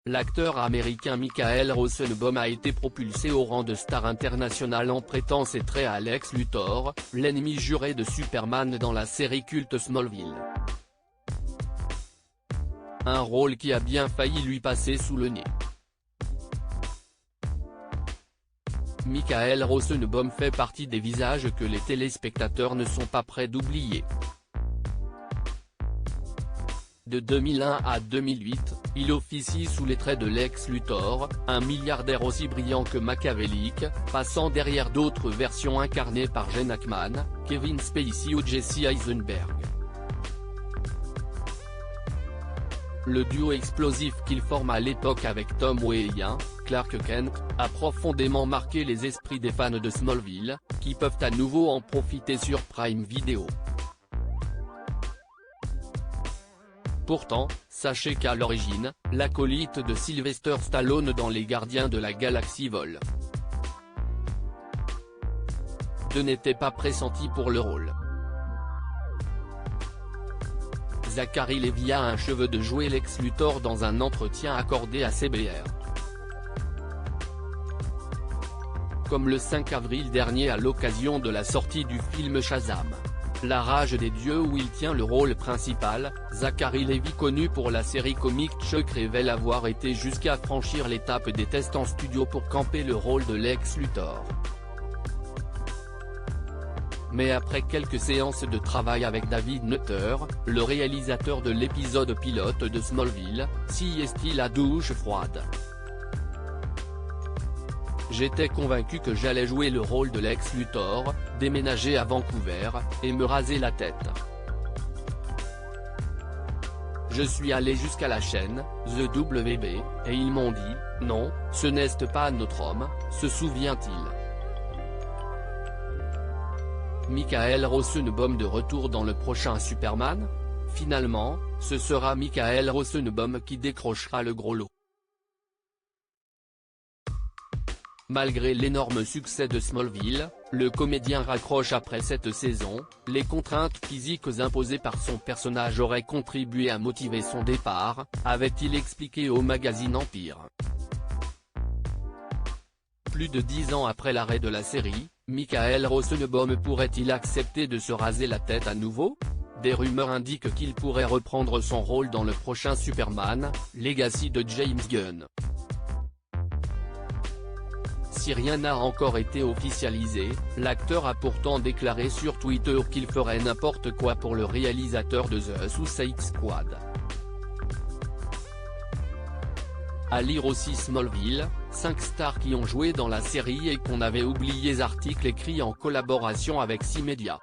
l'acteur américain Michael Rosenbaum a été propulsé au rang de star internationale en prêtant ses traits à Lex Luthor, l'ennemi juré de Superman dans la série culte Smallville. Un rôle qui a bien failli lui passer sous le nez. Michael Rosenbaum fait partie des visages que les téléspectateurs ne sont pas prêts d'oublier. De 2001 à 2008, il officie sous les traits de Lex Luthor, un milliardaire aussi brillant que machiavélique, passant derrière d'autres versions incarnées par Gene Hackman, Kevin Spacey ou Jesse Eisenberg. Le duo explosif qu'il forme à l'époque avec Tom Welling, Clark Kent, a profondément marqué les esprits des fans de Smallville, qui peuvent à nouveau en profiter sur Prime Video. Pourtant, sachez qu'à l'origine, l'acolyte de Sylvester Stallone dans Les Gardiens de la Galaxie Vol. 2 n'était pas pressenti pour le rôle. Zachary Levi a un cheveu de jouer Lex Luthor dans un entretien accordé à CBR. Comme le 5 avril dernier à l'occasion de la sortie du film Shazam, La Rage des Dieux où il tient le rôle principal, Zachary Levi connu pour la série comique Chuck révèle avoir été jusqu'à franchir l'étape des tests en studio pour camper le rôle de Lex Luthor. Mais après quelques séances de travail avec David Nutter, le réalisateur de l'épisode pilote de Smallville, s'y est la douche froide. J'étais convaincu que j'allais jouer le rôle de Lex Luthor, déménager à Vancouver, et me raser la tête. Je suis allé jusqu'à la chaîne, The WB, et ils m'ont dit, non, ce n'est pas notre homme, se souvient-il. Michael Rosenbaum de retour dans le prochain Superman ? Finalement, ce sera Michael Rosenbaum qui décrochera le gros lot. Malgré l'énorme succès de Smallville, le comédien raccroche après cette saison. Les contraintes physiques imposées par son personnage auraient contribué à motiver son départ, avait-il expliqué au magazine Empire. Plus de 10 ans après l'arrêt de la série, Michael Rosenbaum pourrait-il accepter de se raser la tête à nouveau ? Des rumeurs indiquent qu'il pourrait reprendre son rôle dans le prochain Superman, Legacy de James Gunn. Si rien n'a encore été officialisé, l'acteur a pourtant déclaré sur Twitter qu'il ferait n'importe quoi pour le réalisateur de The Suicide Squad. À lire aussi Smallville, 5 stars qui ont joué dans la série et qu'on avait oublié. Article écrit en collaboration avec 6 médias.